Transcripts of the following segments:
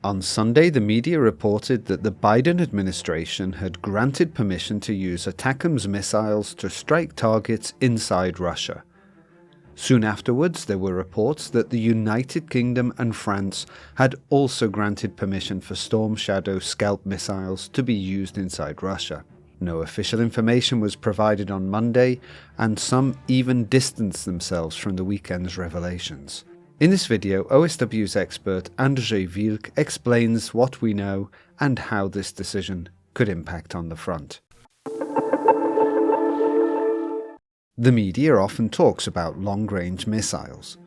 On Sunday, the media reported that the Biden administration had granted permission to use ATACMS missiles to strike targets inside Russia. Soon afterwards, there were reports that the United Kingdom and France had also granted permission for Storm Shadow Scalp missiles to be used inside Russia. No official information was provided on Monday, and some even distanced themselves from the weekend's revelations. In this video, OSW's expert Andrzej Wilk explains what we know and how this decision could impact on the front. The media often talks about long-range missiles,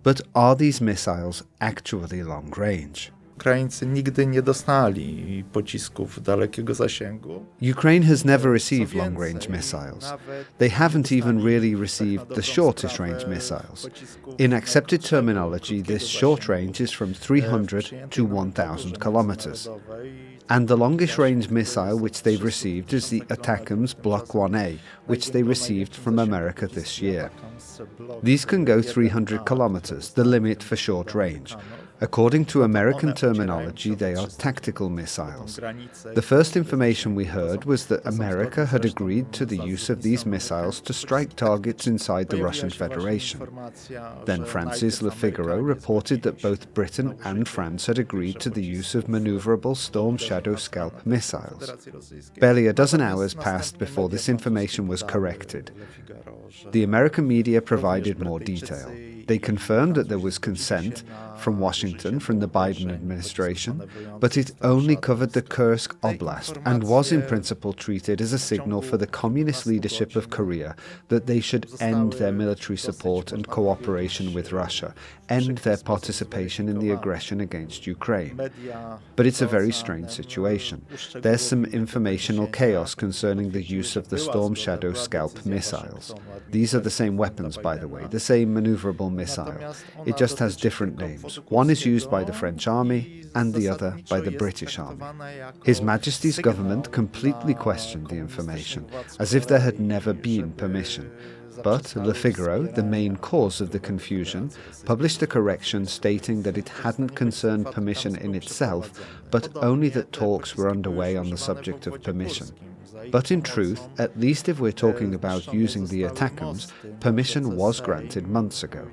but are these missiles actually long-range? Ukraińcy nigdy nie dostali pocisków dalekiego zasięgu. Ukraine has never received long-range missiles. They haven't even really received the shortest-range missiles. In accepted terminology, this short range is from 300 to 1,000 kilometers. And the longest-range missile which they've received is the ATACMS Block 1A, which they received from America this year. These can go 300 kilometers, the limit for short range. According to American terminology, they are tactical missiles. The first information we heard was that America had agreed to the use of these missiles to strike targets inside the Russian Federation. Then France's Le Figaro reported that both Britain and France had agreed to the use of maneuverable Storm Shadow Scalp missiles. Barely a dozen hours passed before this information was corrected. The American media provided more detail. They confirmed that there was consent from Washington, from the Biden administration, but it only covered the Kursk Oblast and was in principle treated as a signal for the communist leadership of Korea that they should end their military support and cooperation with Russia, end their participation in the aggression against Ukraine. But it's a very strange situation. There's some informational chaos concerning the use of the Storm Shadow Scalp missiles. These are the same weapons, by the way, the same maneuverable missile. It just has different names. One is used by the French army and the other by the British army. His Majesty's government completely questioned the information, as if there had never been permission. But Le Figaro, the main cause of the confusion, published a correction stating that it hadn't concerned permission in itself, but only that talks were underway on the subject of permission. But in truth, at least if we're talking about using the ATACMS, permission was granted months ago.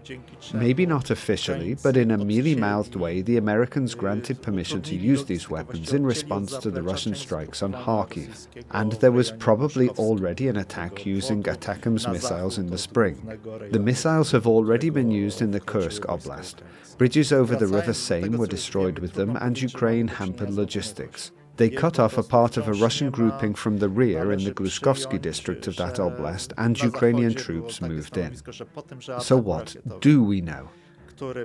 Maybe not officially, but in a mealy-mouthed way, the Americans granted permission to use these weapons in response to the Russian strikes on Kharkiv. And there was probably already an attack using ATACMS missiles in the spring. The missiles have already been used in the Kursk Oblast. Bridges over the River Seine were destroyed with them, and Ukraine hampered logistics. They cut off a part of a Russian grouping from the rear in the Glushkovsky district of that oblast, and Ukrainian troops moved in. So what do we know?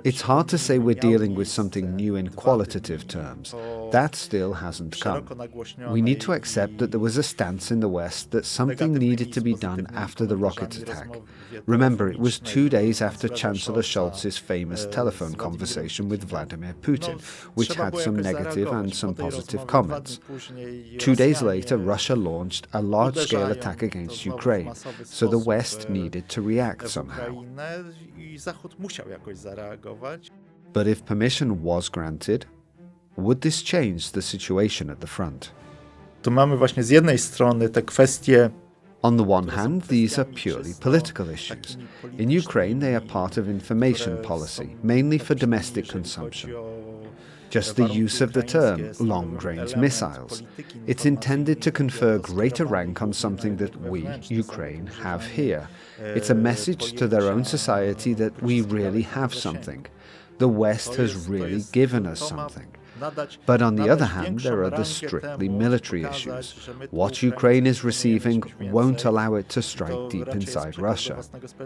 It's hard to say we're dealing with something new in qualitative terms. That still hasn't come. We need to accept that there was a stance in the West that something needed to be done after the rocket attack. Remember, it was 2 days after Chancellor Scholz's famous telephone conversation with Vladimir Putin, which had some negative and some positive comments. 2 days later, Russia launched a large-scale attack against Ukraine, so the West needed to react somehow. But if permission was granted, would this change the situation at the front? Tu mamy właśnie z jednej strony te kwestie. On the one hand, these are purely political issues. In Ukraine, they are part of information policy, mainly for domestic consumption. Just the use of the term long-range missiles. It's intended to confer greater rank on something that we, Ukraine, have here. It's a message to their own society that we really have something. The West has really given us something. But on the other hand, there are the strictly military issues. What Ukraine is receiving won't allow it to strike deep inside Russia.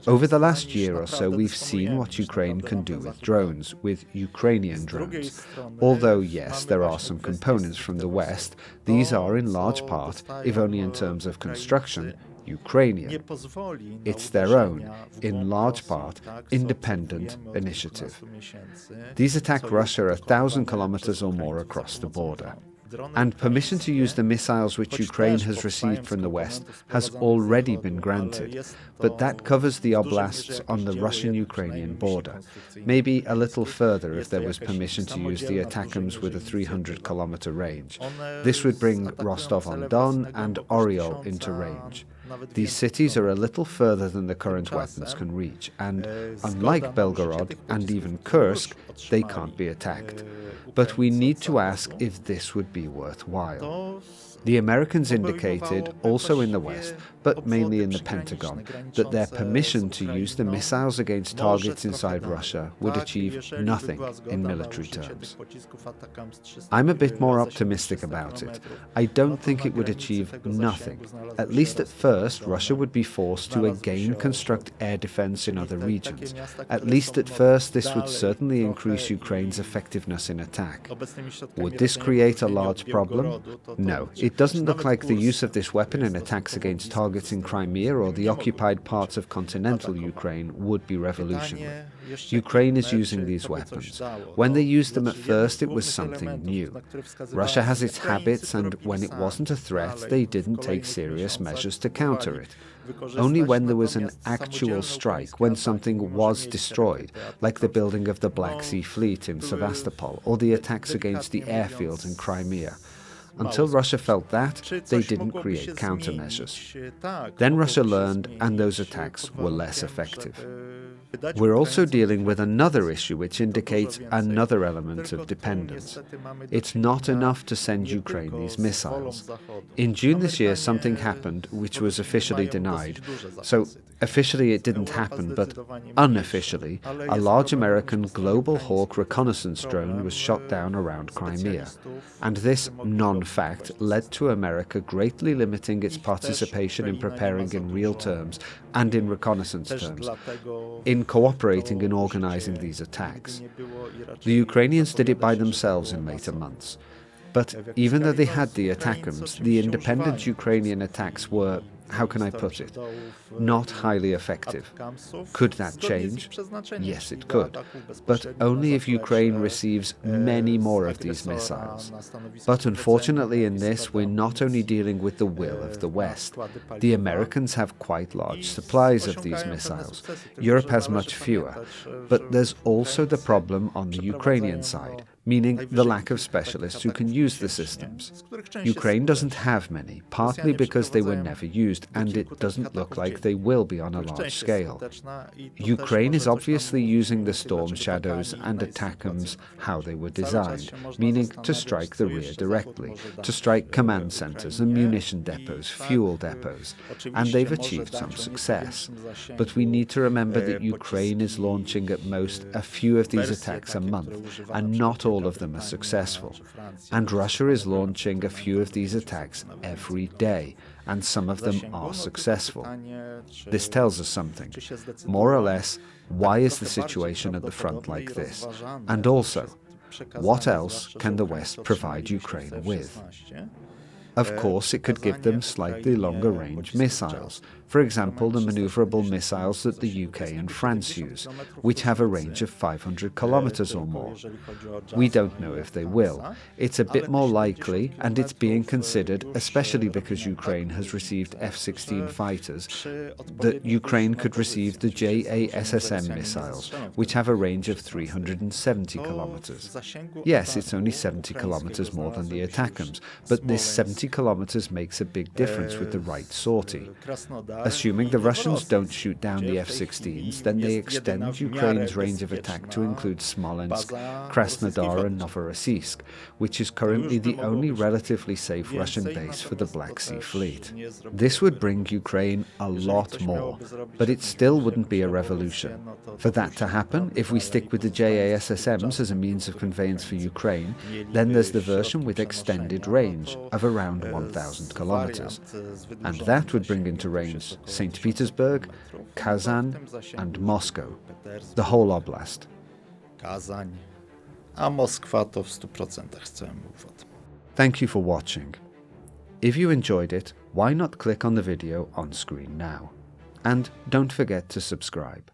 Over the last year or so, we've seen what Ukraine can do with drones, with Ukrainian drones. Although, yes, there are some components from the West, these are in large part, if only in terms of construction, Ukrainian. It's their own, in large part, independent initiative. These attack Russia 1,000 kilometers or more across the border. And permission to use the missiles which Ukraine has received from the West has already been granted, but that covers the oblasts on the Russian-Ukrainian border, maybe a little further if there was permission to use the ATACMS with a 300-kilometer range. This would bring Rostov-on-Don and Oryol into range. These cities are a little further than the current weapons can reach, and unlike Belgorod and even Kursk, they can't be attacked. But we need to ask if this would be worthwhile. The Americans indicated, also in the West, but mainly in the Pentagon, that their permission to use the missiles against targets inside Russia would achieve nothing in military terms. I'm a bit more optimistic about it. I don't think it would achieve nothing. At least at first, Russia would be forced to again construct air defense in other regions. At least at first, this would certainly increase Ukraine's effectiveness in attack. Would this create a large problem? No. It doesn't look like the use of this weapon in attacks against targets in Crimea or the occupied parts of continental Ukraine would be revolutionary. Ukraine is using these weapons. When they used them at first, it was something new. Russia has its habits, and when it wasn't a threat, they didn't take serious measures to counter it. Only when there was an actual strike, when something was destroyed, like the building of the Black Sea Fleet in Sevastopol or the attacks against the airfields in Crimea. Until Russia felt that, they didn't create countermeasures. Then Russia learned, and those attacks were less effective. We're also dealing with another issue which indicates another element of dependence. It's not enough to send Ukraine these missiles. In June this year, something happened which was officially denied. So, officially it didn't happen, but unofficially, a large American Global Hawk reconnaissance drone was shot down around Crimea. And this non-fact led to America greatly limiting its participation in preparing in real terms and in reconnaissance terms, in cooperating in organizing these attacks. The Ukrainians did it by themselves in later months. But even though they had the ATACMS, the independent Ukrainian attacks were, how can I put it, not highly effective. Could that change? Yes, it could. But only if Ukraine receives many more of these missiles. But unfortunately in this, we're not only dealing with the will of the West. The Americans have quite large supplies of these missiles. Europe has much fewer. But there's also the problem on the Ukrainian side, meaning the lack of specialists who can use the systems. Ukraine doesn't have many, partly because they were never used, and it doesn't look like they will be on a large scale. Ukraine is obviously using the Storm Shadows and ATACMS how they were designed, meaning to strike the rear directly, to strike command centers and munition depots, fuel depots, and they've achieved some success. But we need to remember that Ukraine is launching at most a few of these attacks a month, and not all of them are successful. And Russia is launching a few of these attacks every day, and some of them are successful. This tells us something. More or less, why is the situation at the front like this? And also, what else can the West provide Ukraine with? Of course, it could give them slightly longer range missiles, for example the maneuverable missiles that the UK and France use, which have a range of 500 kilometers or more. We don't know if they will. It's a bit more likely, and it's being considered, especially because Ukraine has received F-16 fighters, that Ukraine could receive the JASSM missiles, which have a range of 370 kilometers. Yes, it's only 70 kilometers more than the ATACMS, but this 70 kilometers makes a big difference with the right sortie. Assuming the Russians don't shoot down the F-16s, then they extend Ukraine's range of attack to include Smolensk, Krasnodar and Novorossiysk, which is currently the only relatively safe Russian base for the Black Sea Fleet. This would bring Ukraine a lot more, but it still wouldn't be a revolution. For that to happen, if we stick with the JASSMs as a means of conveyance for Ukraine, then there's the version with extended range of around 1,000 kilometers. And that would bring into range St. Petersburg, Kazan and Moscow, the whole oblast. Kazań, a Moskwa to w 100% całym obwodem. Thank you for watching. If you enjoyed it, why not click on the video on screen now? And don't forget to subscribe.